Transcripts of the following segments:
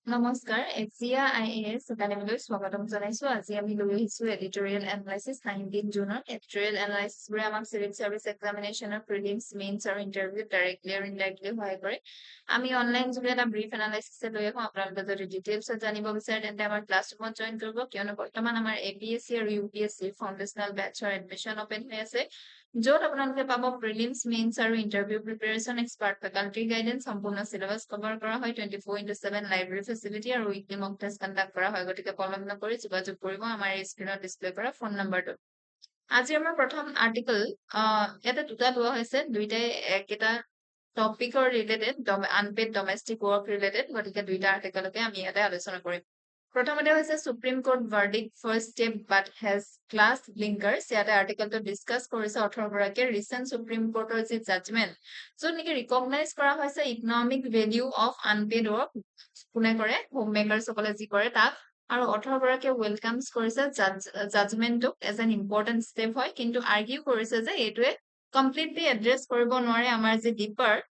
নমস্কাৰ AXIA IAS একাডেমীলৈ স্বাগতম জনাইছো আজি আমি লৈ আহিছো এডিটোৰিয়েল এনালাইসিস 19 জুনৰ এডিটোৰিয়েল এনালাইসিস বোৰে আমাক সিভিল সাৰ্ভিস এক্সামিনেশনৰ প্ৰিলিমছ মেইনছ আৰু ইন্টাৰভিউ ডাইৰেক্টলি আৰু ইনডাইৰেক্টলি সহায় কৰে আমি অনলাইন যোগে এটা ব্ৰিফ এনালাইসিস লৈ আহো আপোনালোকে যদি ডিটেইলছ জানিব বিচাৰে তেন্তে আমাৰ ক্লাছৰুমত জয়েন কৰিব কিয়নো বৰ্তমান আমাৰ APSC আৰু UPSC ফাউন্ডেশনাল বেটচৰ এডমিশন ওপেন হৈ আছে য'ত আপোনালোকে পাব প্ৰিলিমছ মেইনছ আৰু interview preparation expert faculty guidance সম্পূৰ্ণ সিলেবাস কভাৰ কৰা হয় 24/7 লাইব্ৰেৰী ফেসিলিটি আৰু উইকলি মক টেষ্ট কন্ডাক্ট কৰা হয় গতিকে পলম নকৰি যোগাযোগ কৰিব আমাৰ এই স্ক্ৰিনত ডিসপ্লে কৰা ফোন নম্বৰটো আজি আমাৰ প্ৰথম আৰ্টিকল ইয়াতে দুটা লোৱা হৈছে দুইটাই একেটা টপিকৰ related unpaid domestic work related গতিকে দুইটা আৰ্টিকলকে আমি ইয়াতে আলোচনা কৰিম প্ৰথমতে হৈছে Supreme Court verdict first step but has class blinkers ইয়াতে আৰ্টিকলটো ডিসকাস কৰিছে 18 গৰাকীৰ ৰিসেন্ট সুপ্ৰিম কোৰ্টৰ যি জাজমেন্ট য'ত নেকি ৰিকগনাইজ কৰা হৈছে economic value of unpaid work কোনে কৰে হোম মেকাৰসকলে যি কৰে তাক আৰু 18 গৰাকীয়ে ওয়েলকামস কৰিছে জাজমেন্টটো এজ এন ইম্পৰ্টেন্ট ষ্টেপ হয় কিন্তু আৰ্গিউ কৰিছে যে এইটোৱে কমপ্লিটলি এড্ৰেছ কৰিব নোৱাৰে আমাৰ যি ডিপাৰ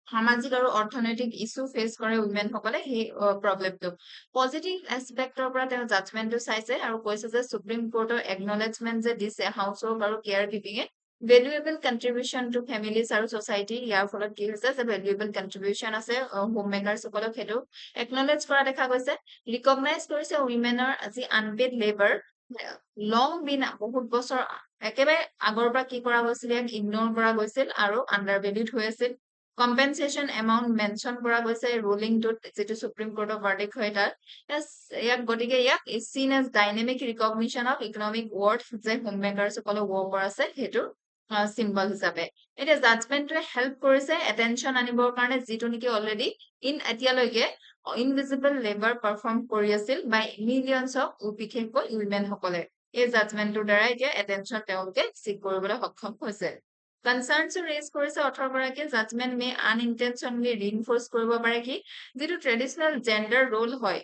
সামাজিক আৰু অৰ্থনৈতিক ইস্যু ফেস কৰে উইমেন সকলে সেই প্ৰবলেমটো পজিটিভ এসপেক্টৰ পৰা তেওঁ জাজমেন্টটো চাইছে আৰু কৈছে যে সুপ্ৰিম কোৰ্টৰ একনলেজমেন্ট যে দিছে হাউস ৱৰ্ক আৰু কেয়াৰ গিভিঙে ভ্যালুয়েবল কন্ট্ৰিবিউশন টু ফ্যামিলিজ আৰু সোসাইটি ইয়াৰ ফলত কি হৈছে যে ভ্যালুয়েবল কন্ট্ৰিবিউশন আছে হোম মেকাৰছ সকলক হেতু একনলেজ কৰা দেখা গৈছে ৰিকগনাইজ কৰিছে উইমেনৰ আজি আনপেড লেবাৰ লং বিন বহুত বছৰ একেবাৰে আগৰ পৰা কি কৰা হৈছিল ইয়াক ইগনোৰ কৰা গৈছিল আৰু আন্ডাৰ ভ্যালুড হৈ আছিল কম্পেনসেশন এমাউন্ট মেনশন কৰা গৈছে ৰুলিংটোত যেটো সুপ্ৰিম কোৰ্টৰ ভাৰ্ডিক্ট হয় তাত ইয়াক গতিকে ইয়াক seen as dynamic recognition of economic worth যে হোম মেকাৰছ সকলে ৱৰ্কাৰ আছে হেতু সিম্বল হিচাপে এটা জাজমেন্টে হেল্প কৰিছে এটেনশন আনিবৰ কাৰণে যেটো নেকি অলৰেডি এতিয়ালৈকে ইনভিজিবল লেবাৰ পাৰফৰ্ম কৰি আছিল বাই মিলিয়নছ অফ বিশেষকৈ উইমেন সকলে এই জাজমেন্টৰ দ্বাৰা এতিয়া এটেনশন তেওঁলোকে সিক কৰিবলৈ সক্ষম হৈছে কনসাৰ্নস ৰেজ কৰিছে 18 গৰাকীয়ে জাজমেন্ট মে আনইনটেনশনালি ৰিইনফোৰ্স কৰিব পাৰে কি যেটো ট্ৰেডিশনাল জেন্ডাৰ ৰোল হয়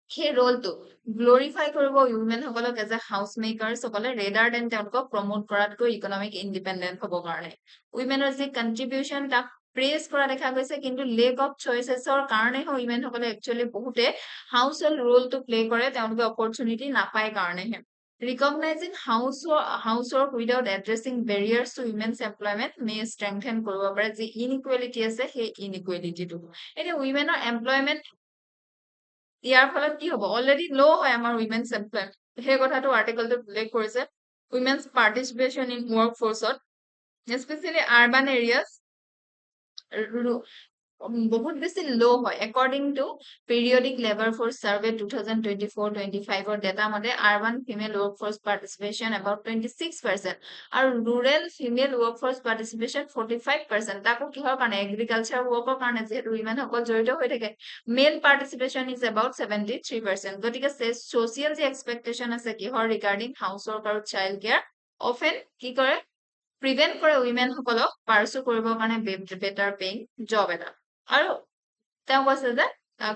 সেই ৰোলটো গ্লোৰিফাই কৰিব উইমেন সকলক এজ এ হাউস মেকাৰছ সকলে ৰেডাৰ দেন তেওঁলোকক প্ৰমোট কৰাতকৈ ইকনমিক ইন্ডিপেন্ডেন্ট হ'ব কাৰণে উইমেনৰ যি কন্ট্ৰিবিউশন তাক প্ৰেজ কৰা দেখা গৈছে কিন্তু লেক অফ চয়েসেছৰ কাৰণে উইমেন সকলে একচুয়ালি বহুতে হাউস হোল্ড ৰোলটো প্লে কৰে তেওঁলোকে অপৰচুনিটি নাপায় কাৰণেহে recognizing house work without addressing barriers to women's employment may strengthen কৰিব পাৰে যি inequality আছে সেই inequality টো এতিয়া womenৰ employment ইয়াৰ ফলত কি হ'ব অলৰেডি লো হয় আমাৰ women's employment সেই কথাটো আৰ্টিকলটো উল্লেখ কৰিছে women's participation in workforce especially urban areas বহুত বেছি লো হয় according to periodic labor force survey 2024-25 or data মতে urban female workforce participation about 26% আৰু rural female workforce participation 45% তাকো কিহৰ কাৰণে agriculture worker কাৰণে যেহেতু women সকল জড়িত হৈ থাকে male participation is about 73% গতিকে social যি expectation আছে কিহৰ regarding housework আৰু child care often কি কৰে প্ৰিভেন্ট কৰে উইমেন সকলক পাৰসু কৰিবৰ কাৰণে বেটাৰ পেইং জব এটা আৰু তেওঁ কৈছে যে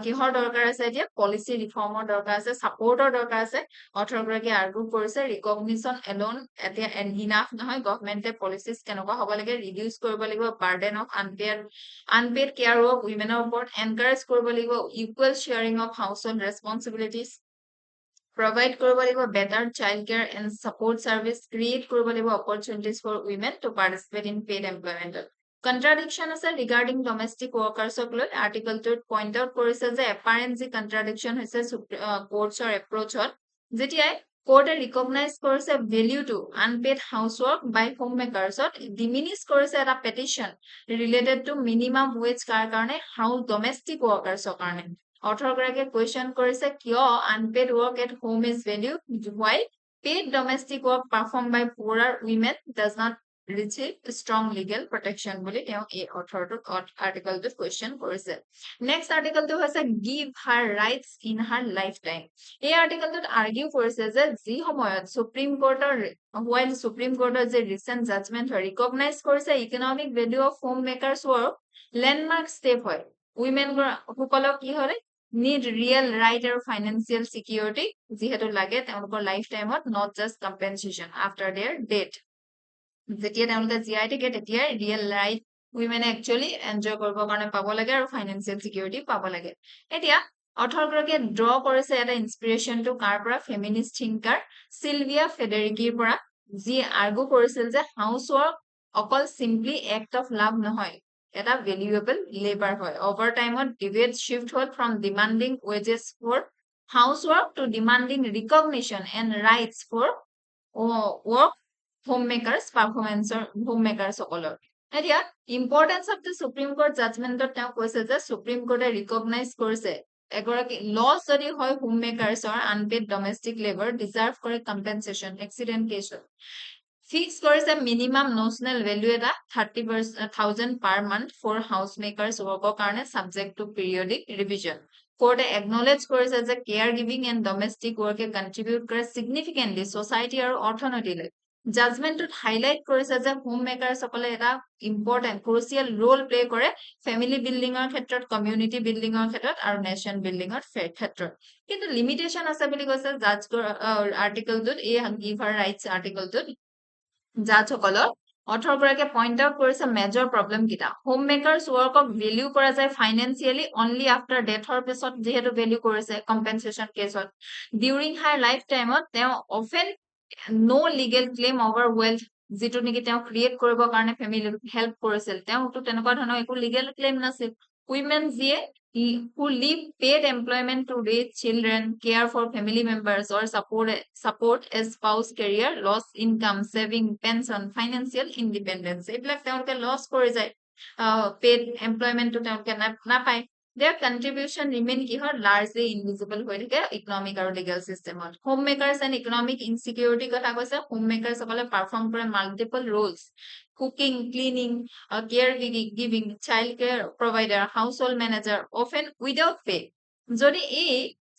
কিহৰ দৰকাৰ আছে এতিয়া পলিসি ৰিফৰ্মৰ দৰকাৰ আছে সাপোৰ্টৰ দৰকাৰ আছে 18 গৰাকী আৰ্গু কৰিছে ৰিকগনিশন এলোন এতিয়া ইনাফ নহয় গভৰ্নমেন্টে পলিসিস কেনেকুৱা হ'ব লাগে ৰিডিউস কৰিব লাগিব burden of unpaid care of উইমেনৰ ওপৰত এনকাৰেজ কৰিব লাগিব equal sharing of household responsibilities provide কৰিব লাগিব better child care and support service create কৰিব লাগিব opportunities for women to participate in paid employment contradiction আছে regarding domestic workers ক লৈ আৰ্টিকলটোত পইণ্ট আউট কৰিছে যে apparent যি contradiction হৈছে কোৰ্টছৰ এপ্ৰোচত যেতিয়াই কোৰ্টে ৰিকগনাইজ কৰিছে value to unpaid housework by হোম মেকাৰছত ডিমিনিশ কৰিছে এটা petition related to minimum wage কাৰ কাৰণে হাউস ডমেষ্টিক ৱৰ্কাৰ্ছৰ কাৰণে 18 গৰাকীয়ে কোৱেশ্চন কৰিছে কিয় unpaid work at home is value while paid domestic work performed by poorer women does not receive strong legal protection বুলি তেওঁ এই অথৰটোত আৰ্টিকলটোত কোৱেশ্চন কৰিছে নেক্সট আৰ্টিকলটো হৈছে give her rights in her lifetime এই আৰ্টিকলটোত আৰ্গিউ কৰিছে যে যি সময়ত সুপ্ৰিম কোৰ্টৰ while সুপ্ৰিম কোৰ্টৰ যে ৰিসেন্ট জাজমেন্ট হয় ৰিকগনাইজ কৰিছে economic value of home makers work landmark step হয় উইমেন সকলক কি হয় need real right or financial security যেহেতু লাগে তেওঁলোকৰ লাইফ টাইমত not just compensation after their death যেতিয়া তেওঁলোকে জিআই থাকে তেতিয়া real right women actually enjoy কৰিব কাৰণে পাব লাগে আৰু ফাইনান্সিয়েল সিকিউৰিটি পাব লাগে এতিয়া অথৰগৰাকীয়ে ড্ৰ কৰিছে এটা ইনস্পিৰেশ্যনটো কাৰ পৰা ফেমিনিষ্ট থিংকাৰ চিলভিয়া ফেডেৰিকিৰ পৰা যি আৰ্গু কৰিছিল যে হাউচ ৱৰ্ক অকল চিম্পলি এক্ট অফ লাভ নহয় এটা ভেলুৱেবল লেবাৰ হয় অভাৰ টাইমত ডিবেট শিফ্ট হ'ল from demanding wages for housework to demanding recognition and rights for work homemakers পাৰফৰ্মেন্সৰ হোম মেকাৰ্ছসকলৰ এতিয়া importance of the Supreme Court জাজমেণ্টত তেওঁ কৈছে যে সুপ্ৰিম কোৰ্টে ৰিকগনাইজ কৰিছে এগৰাকী লছ যদি হয় হোম মেকাৰ্ছৰ আনপেড ডমেষ্টিক লেবাৰ ডিজাৰ্ভ কৰে কম্পেনচেশ্যন এক্সিডেণ্ট কেছত ফিক্স কৰিছে মিনিমাম নোচনেল ভেলু এটা 30,000 per month for house makers ৱৰ্কৰ কাৰণে ছাবজেক্ট টু পিৰিয়ডিক ৰিভিজন কোৰ্টে একনলেজ কৰিছে যে কেয়াৰ গিভিং এণ্ড ডমেষ্টিক ৱৰ্কে কণ্ট্ৰিবিউট কৰে ছিগনিফিকেণ্টলি ছ'চাইটি আৰু অৰ্থনীতিলৈ জাজমেণ্টত হাইলাইট কৰিছে যে হোম মেকাৰ্ছসকলে এটা ইম্পৰ্টেণ্ট ক্ৰুচিয়েল ৰোল প্লে কৰে ফেমিলি বিল্ডিঙৰ ক্ষেত্ৰত কমিউনিটি বিল্ডিঙৰ ক্ষেত্ৰত আৰু নেশ্যন বিল্ডিঙৰ ক্ষেত্ৰত কিন্তু লিমিটেশ্যন আছে বুলি কৈছে জাজ আৰ্টিকলটোত এই গিভ হাৰ ৰাইটছ আৰ্টিকলটোত জাজসকলক অথৰগৰাকীয়ে পইণ্ট আউট কৰিছে মেজৰ প্ৰব্লেম কেইটা হোম মেকাৰ্ছ ৱৰ্কক ভেলিউ কৰা যায় ফাইনেন্সিয়েলি অনলি আফটাৰ ডেথৰ পিছত যিহেতু ভেলিউ কৰিছে কম্পেনচেশ্যন কেছত ডিউৰিং হাৰ লাইফ টাইমত তেওঁ অফেন নো লিগেল ক্লেইম অভাৰ ৱেল্থ যিটো নেকি তেওঁ ক্ৰিয়েট কৰিবৰ কাৰণে ফেমিলি হেল্প কৰিছিল তেওঁতো তেনেকুৱা ধৰণৰ একো লিগেল ক্লেইম নাছিল উইমেন যিয়ে who leave paid employment to raise children, care for family members, or support a spouse career, loss income, saving, pension, financial independence. এইবিলাক তেওঁলোকে লছ কৰি যায় পেড এমপ্লয়মেণ্টটো তেওঁলোকে নাপায় their contribution remain কি হয় largely invisible হৈ থাকে ইকনমিক আৰু লিগেল চিষ্টেমত home makers and economic insecurity কথা কৈছে হোম মেকাৰ্ছ সকলে পাৰফৰ্ম কৰে multiple Rolls cooking cleaning care giving child care provider house hold manager often without pay যদি এই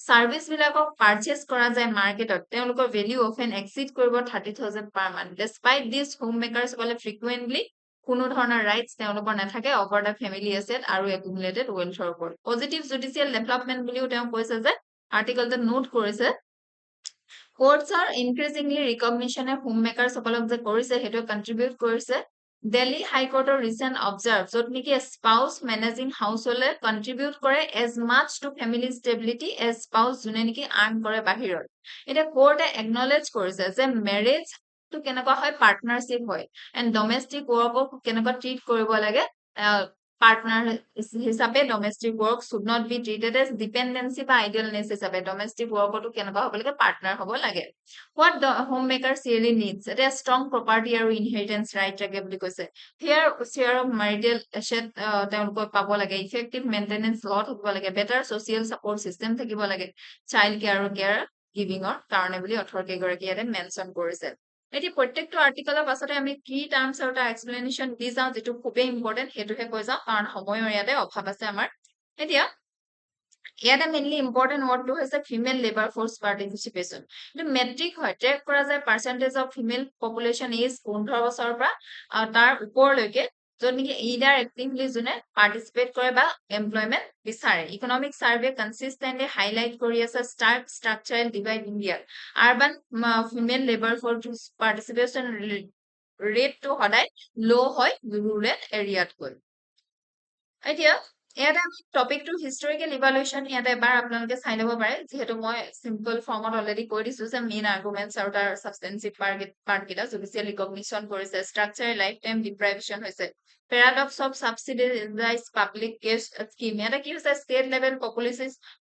সাৰ্ভিস বিলাকক পাৰচেজ কৰা যায় মাৰ্কেটত তেওঁলোকৰ ভেলিউ অফেন এক্সিড কৰিব 30,000 per month despite this home makers সকলে ফ্ৰিকুৱেন্টলি কোনো ধৰণৰ ৰাইটছ তেওঁলোকৰ নাথাকে অভাৰ দ্য ফেমিলি এছেট আৰু একুমুলেটেড ৱেলথৰ ওপৰত পজিটিভ জুডিচিয়েল ডেভেলপমেন্ট বুলিও তেওঁ কৈছে যে আৰ্টিকলটোত নোট কৰিছে courts are increasingly recognition home makers সকলক যে কৰিছে সেইটো কন্ট্ৰিবিউট কৰিছে দিল্লী হাইকোৰ্টৰ ৰিসেন্ট অবজাৰ্ভ য'ত নেকি স্পাউস মেনেজিং হাউসহোল্ডে কন্ট্ৰিবিউট কৰে as much to family stability as spouse যোনে নেকি আৰ্ন কৰে বাহিৰত এটা কোৰ্টে একনলেজ কৰিছে যে মেৰেজ টো কেনেকুৱা হয় পাৰ্টনাৰশ্বিপ হয় এণ্ড ডমেষ্টিক ৱৰ্কক কেনেকুৱা ট্ৰিট কৰিব লাগে পাৰ্টনাৰ হিচাপে domestic work should not be treated as dependency বা আইডিয়ালনেছ হিচাপে ডমেষ্টিক ৱৰ্কতো কেনেকুৱা হ'ব লাগে পাৰ্টনাৰ হ'ব লাগে what the home makers really needs এটা ষ্ট্ৰং প্ৰপাৰ্টি আৰু ইনহেৰিটেন্স ৰাইট থাকে বুলি কৈছে শ্বেয়াৰ অফ মেৰিটেল এছেট তেওঁলোকক পাব লাগে ইফেক্টিভ মেইনটেনেন্স ল থাকিব লাগে বেটাৰ ছ'চিয়েল ছাপৰ্ট চিষ্টেম থাকিব লাগে চাইল্ড কেয়াৰ আৰু কেয়াৰ গিভিঙৰ কাৰণে বুলি অথৰকেইগৰাকী ইয়াতে মেনশ্যন কৰিছে এতিয়া প্ৰত্যেকটো আৰ্টিকলৰ পাছতে আমি কি টাৰ্মছ আৰু তাৰ এক্সপ্লেনেশ্যন দি যাওঁ যিটো খুবেই ইম্পৰ্টেণ্ট সেইটোহে কৈ যাওঁ কাৰণ সময়ৰ ইয়াতে অভাৱ আছে আমাৰ এতিয়া ইয়াতে মেইনলি ইম্পৰ্টেণ্ট ৱৰ্ডটো হৈছে ফিমেল লেবাৰ ফ'ৰ্চ পাৰ্টিচিপেশ্যন এইটো মেট্ৰিক হয় ট্ৰেক কৰা যায় percentage of female population as 15 বছৰৰ পৰা তাৰ ওপৰলৈকে য'ত নেকি ইডাৰ এক্টিভলি যোনে পাৰ্টিচিপেট কৰে বা এমপ্লয়মেণ্ট বিচাৰে ইকনমিক চাৰ্ভে কনচিষ্টেণ্টলি হাইলাইট কৰি আছে stark structural divide India urban female labour force participation ৰেটটো সদায় ল' হয় ৰুৰেল এৰিয়াতকৈ এতিয়া ইয়াতে আমি টপিকটো হিষ্টৰিকেল ইভালুৱেশ্যন ইয়াতে এবাৰ আপোনালোকে চাই ল'ব পাৰে যিহেতু মই চিম্পল ফৰ্মত অলৰেডি কৈ দিছো যে মেইন আৰ্গুমেণ্টছ আৰু তাৰ সাবষ্টেন্সিভ পাৰ্ট কেইটা জুডিচিয়েল ৰিকগনিশ্যন কৰিছে ষ্ট্ৰাকচাৰ লাইফ টাইম ডিপ্ৰাইভেশ্যন হৈছে paradox of subsidise public cash scheme এটা কি হৈছে state level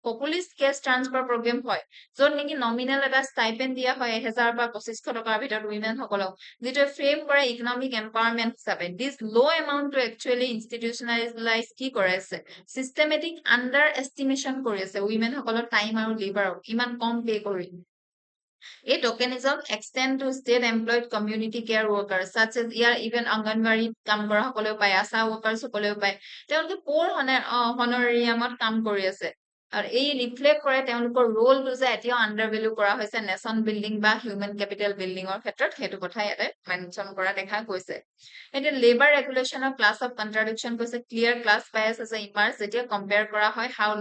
populist cash transfer programme হয় য'ত নেকি নমিনেল এটা ষ্টাইপেণ্ড দিয়া হয় 1,000 বা 2,500 টকাৰ ভিতৰত উইমেন সকলক যিটো ফ্ৰেম কৰে ইকনমিক এম্পাৱাৰমেণ্ট হিচাপে দিছ ল' এমাউণ্ট টু একচুৱেলি ইনষ্টিটিউচনেলাইজ কি কৰে আছে চিষ্টেমেটিক আণ্ডাৰ এষ্টিমেশ্যন কৰি আছে উইমেন সকলৰ টাইম আৰু লিভাৰক ইমান কম পে কৰি এই tokenism extend to state employed community care worker such as ইয়াৰ ইভেন অংগনবাড়ীত কাম কৰা সকলেও পায় আশা ৱৰ্কাৰ্ছ সকলেও পায় তেওঁলোকে প'ৰ হনৰিয়ামত কাম কৰি আছে আৰু এই ৰিফ্লেক্ট কৰে তেওঁলোকৰ ৰোলটো যে এতিয়াও আণ্ডাৰ ভেলু কৰা হৈছে নেশ্যন বিল্ডিং বা হিউমেন কেপিটেল বিল্ডিঙৰ ক্ষেত্ৰত সেইটো কথা ইয়াতে মেনশ্যন কৰা দেখা গৈছে এতিয়া লেবাৰ ৰেগুলেশ্যনৰ ক্লাছ অফ কণ্ট্ৰাডিকশ্যন কৈছে ক্লিয়াৰ ক্লাছ বায়াছ আছে ইমাৰ্জ যেতিয়া কম্পেয়াৰ কৰা হয় হাউ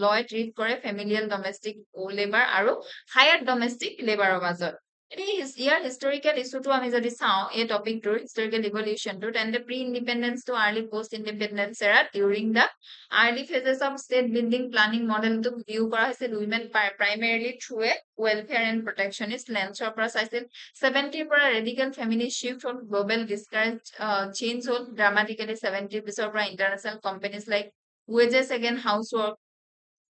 লয় ট্ৰিট কৰে ফেমিলিয়েল ডমেষ্টিক লেবাৰ আৰু হায়াৰ ডমেষ্টিক লেবাৰৰ মাজত ইয়াৰ হিষ্টৰিকেল ইছ্যুটো আমি যদি চাওঁ এই টপিকটোৰ হিষ্টৰিকেল ইভলিউচনটো তেন্তে pre independence to early post independence era during the early phases of state building planning মডেলটোক ভিউ কৰা হৈছিল women primarily through a welfare and protectionist লেন্সৰ পৰা চাইছিল 70ৰ পৰা ৰেডিকেল ফেমিনিষ্ট শ্বিফ্ট হ'ল গ্ল'বেল ডিছকাৰেজ চেঞ্জ হ'ল ড্ৰামাটিকেলি 70ৰ পিছৰ পৰা international companies like wages again housework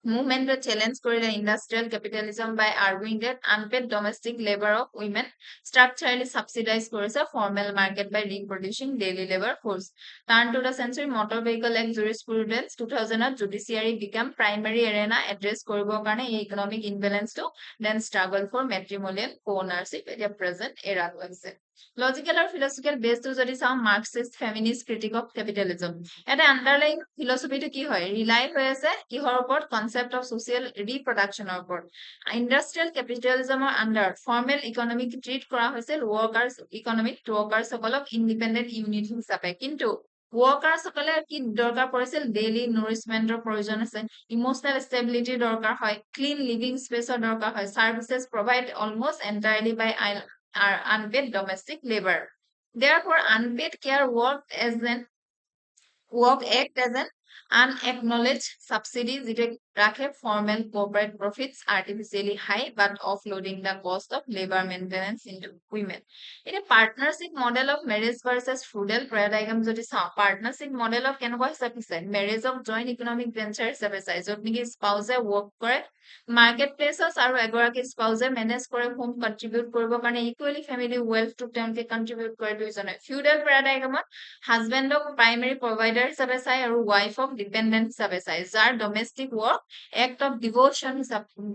movement challenge কৰিলে industrial capitalism by arguing that unpaid domestic labor of women structurally subsidized কৰিছে formal market by reproducing daily labor force. Turn to the century motor vehicle act jurisprudence 2000 judiciary become primary arena address কৰিবৰ কাৰণে economic imbalance to then struggle for matrimonial co-ownership at the present era হৈছে. Logical or philosophical based to যদি চাওঁ Marxist feminist critique of capitalism. এটা underlying philosophy to কি হয় rely হৈ আছে কিহৰ ওপৰত concept of social reproduction ৰ ওপৰত industrial capitalism ৰ under formal economic treat কৰা হৈছিল workers economic workers সকলক independent unit হিচাপে কিন্তু workers সকলে কি দৰকাৰ পৰিছিল daily nourishment ৰ প্ৰয়োজন আছে emotional stability দৰকাৰ হয় clean living space ৰ দৰকাৰ হয় services provide almost entirely by are unpaid domestic labor. Therefore, unpaid care act as an unacknowledged subsidy that রাখে formal corporate profits artificially high but offloading the cost of labor maintenance into women. In a partnership model of marriage versus feudal paradigm যদি চাওঁ partnership model of কেনেকুৱা হিচাপে চাই marriage of joint economic venture হিচাপে চাই য'ত নেকি spouse work কৰে market places আৰু এগৰাকী spouse manage কৰে home contribute কৰিবৰ কাৰণে equally family wealth to তেওঁলোকে contribute কৰে দুইজনে feudal paradigm হাজবেণ্ডক প্ৰাইমেৰী প্ৰভাইডাৰ হিচাপে চাই আৰু ৱাইফক ডিপেণ্ডেণ্ট হিচাপে চাই যাৰ ডমেষ্টিক ৱৰ্ক এক্ট অফ ডিভোশ্যন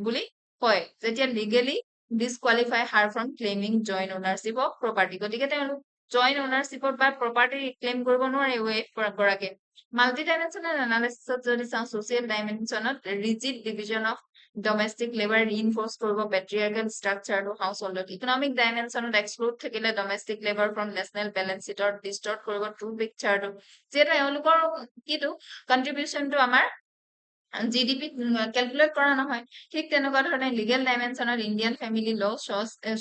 বুলি কয় যেতিয়া legally disqualify her from ক্লেইমিং joint ownership of property গতিকে তেওঁলোক জইণ্ট অ'নাৰশ্বিপত বা প্ৰপাৰ্টি ক্লেইম কৰিব নোৱাৰে ৱেইফ গৰাকীয়ে মাল্টি ডাইমেনশ্যনেল এনালিচিছত যদি চাওঁ ছ'চিয়েল ডাইমেনশ্যনত rigid division of domestic labor reinforce কৰিব patriarchal structure to household economic dimension exclude থাকিলে domestic labor from national balance sheet distort কৰিব true picture to যেটা এওঁলোকৰ কিটো contribution to আমাৰ GDP calculate কৰা নহয় ঠিক তেনেকুৱা ধৰণে legal dimension Indian family law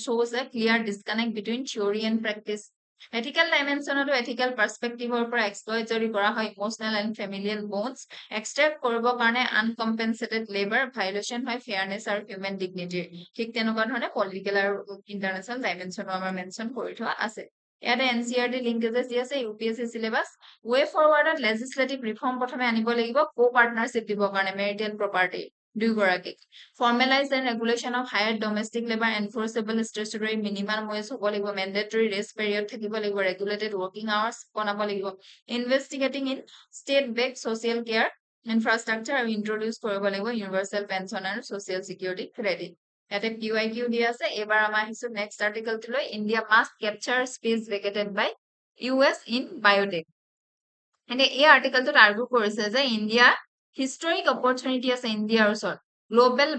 shows a clear disconnect between theory and practice ethical dimension ethical perspective পৰা exploitory কৰা হয় emotional and familial bonds extract কৰিবৰ কাৰণে uncompensated labor violation হয় fairness আৰু human dignity ঠিক তেনেকুৱা ধৰণে political আৰু international dimension আমাৰ mention কৰি থোৱা আছে ইয়াতে NCERT linkages দি আছে UPSC syllabus way forward legislative reform প্ৰথমে আনিব লাগিব co-partnership দিবৰ কাৰণে marital property দুইগৰাকী formalize and regulation of higher domestic labor enforceable statutory minimum wage হ'ব লাগিব mandatory rest period থাকিব লাগিব regulated working hours বনাব লাগিব investigating in state backed social care infrastructure আৰু introduce কৰিব লাগিব universal pension আৰু social security credit ইয়াতে QIQ দি আছে এবাৰ আমাৰ আহিছো next article লৈ India must capture space vacated by US in biotech and এই আৰ্টিকেলটোত আৰ্গু কৰিছে যে ইণ্ডিয়া historic opportunity আছে ইণ্ডিয়াৰ ওচৰত গ্লোবেল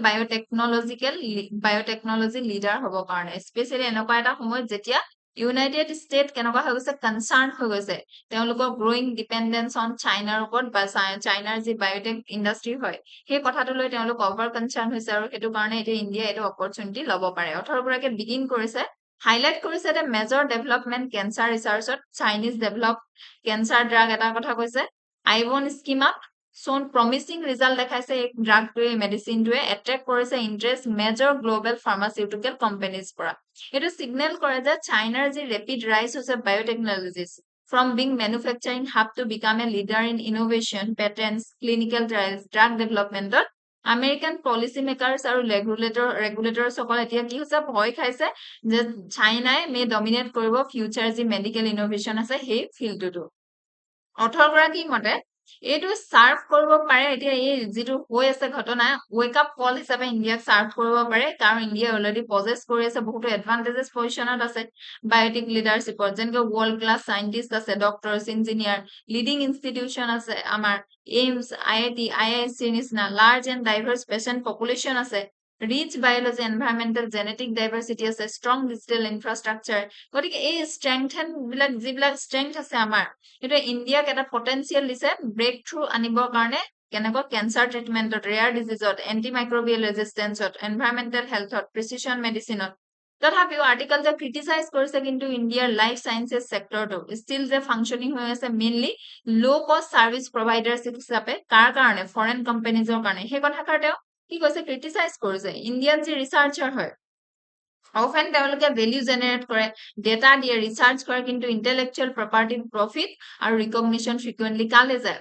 বায়োটেকনলজি লিডাৰ হ'ব কাৰণে স্পেচিয়েলি এনেকুৱা এটা সময়ত যেতিয়া ইউনাইটেড ষ্টেট কেনেকুৱা হৈ গৈছে কনচাৰ্ন হৈ গৈছে তেওঁলোকৰ গ্ৰোইং ডিপেন্ডেন্স অন চাইনাৰ ওপৰত বা চাইনাৰ যি বায়োটেক ইণ্ডাষ্ট্ৰি হয় সেই কথাটো লৈ তেওঁলোক অভাৰ কনচাৰ্ন হৈছে আৰু সেইটো কাৰণে এতিয়া ইণ্ডিয়া এইটো অপৰচুনিটি ল'ব পাৰে 18 গৰাকীয়ে বিগিন কৰিছে হাইলাইট কৰিছে যে মেজৰ ডেভেলপমেন্ট কেঞ্চাৰ ৰিচাৰ্চত চাইনিজ ডেভেলপ কেঞ্চাৰ ড্ৰাগ এটা কথা কৈছে ivonescimab shown promising result দেখাইছে এই ড্ৰাগটোৱে মেডিচিনটোৱে এট্ৰেক্ট কৰিছে interest major global pharmaceutical companies পৰা এইটো সিগনেল কৰে যে চাইনাৰ যি ৰেপিড ৰাইজ হৈছে বায়োটেকনলজিছ from being manufacturing hub to become a leader in innovation patents clinical trials drug development American policy makers আৰু regulators সকল এতিয়া কি হৈছে ভয় খাইছে যে চাইনাই মে ডমিনেট কৰিব ফিউচাৰ যি মেডিকেল ইনোভেশন আছে সেই ফিল্ডটো 18 গৰাকী মতে এইটো সাৰ্ভ কৰিব পাৰে এতিয়া এই যেটো হৈ আছে ঘটনা ওয়েক আপ কল হিচাপে ইন্ডিয়াক সার্ভ কৰিব পাৰে কাৰণ ইন্ডিয়া অলৰেডি পজেছ কৰি আছে বহুত এডভান্টেজেস পজিশনত আছে বায়োটেক লিডাৰশিপত যেনকে ওয়াৰ্ল্ড ক্লাস সায়েন্টিস্ট আছে ডক্টৰস ইঞ্জিনিয়াৰ লিডিং ইনষ্টিটিউশন আছে আমাৰ এইমস আইআইটি আইআইএসসি নিচিনা লাৰ্জ এণ্ড ডাইভাৰ্স পেশেন্ট পপুলেশন আছে ৰিচ বায়োলজি এনভাইৰনমেন্টাল জেনেটিক ডাইভাৰ্সিটি আছে ষ্ট্ৰং ডিজিটেল ইনফ্ৰাষ্ট্ৰাকচাৰ গতিকে এই ষ্ট্ৰেংথেন বিলাক যিবিলাক ষ্ট্ৰেংথ আছে আমাৰ এটা ইণ্ডিয়াক এটা পটেনশিয়াল দিছে ব্ৰেক থ্ৰু আনিবৰ কাৰণে কেনেকৈ কেঞ্চাৰ ট্ৰিটমেন্টত ৰেয়াৰ ডিজিজত এন্টিমাইক্ৰোবিয়েল ৰেজিস্টেন্সত এনভাইৰনমেন্টাল হেলথত প্ৰিচিশন মেডিচিনত তথাপিও আৰ্টিকেল যে ক্ৰিটিচাইজ কৰিছে কিন্তু ইণ্ডিয়াৰ লাইফ সায়েন্সেছ সেক্টৰটো ষ্টিল যে ফাংচনিং হৈ আছে মেইনলি লো কষ্ট সাৰ্ভিস প্ৰভাইডাৰশিপ হিচাপে কাৰ কাৰণে ফৰেন কোম্পানীজৰ কাৰণে সেই কথাষাৰ তেওঁ কি কৈছে ক্ৰিটিচাইজ কৰিছে ইণ্ডিয়ান যি ৰিচাৰ্চাৰ হয় often তেওঁলোকে ভ্যালু জেনাৰেট কৰে ডেটা দিয়ে ৰিচাৰ্চ কৰে কিন্তু ইন্টেলেকচুৱেল প্ৰপাৰ্টি প্ৰফিট আৰু ৰিকগনিশ্যন ফ্ৰিকুৱেন্টলি কালে যায়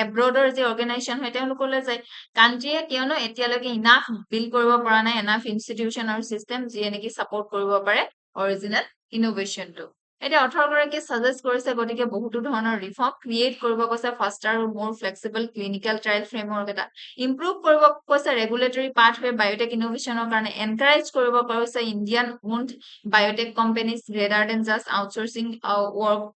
এব্ৰডৰ যি অৰ্গেনাইজেশ্যন হয় তেওঁলোকলৈ যায় কান্ট্ৰিয়ে কিয়নো এতিয়ালৈকে ইনাফ বিল্ড কৰিব পৰা নাই এনাফ ইনষ্টিটিউচন আৰু চিষ্টেম যিয়ে নেকি ছাপোৰ্ট কৰিব পাৰে অৰিজিনেল ইনোভেশ্যনটো এতিয়া 18 গৰাকীয়ে সাজেষ্ট কৰিছে গতিকে বহুতো ধৰণৰ ৰিফৰ্ম ক্ৰিয়েট কৰিব কৈছে ফাষ্টাৰ আৰু মোৰ ফ্লেক্সিবল ক্লিনিকেল ট্ৰায়েল ফ্ৰেমৱৰ্ক এটা ইম্প্ৰুভ কৰিব কৈছে ৰেগুলেটৰী পাথৱে বায়োটেক ইনোভেশ্যনৰ কাৰণে এনকাৰেজ কৰিব কৈছে Indian owned biotech companies rather than just outsourcing work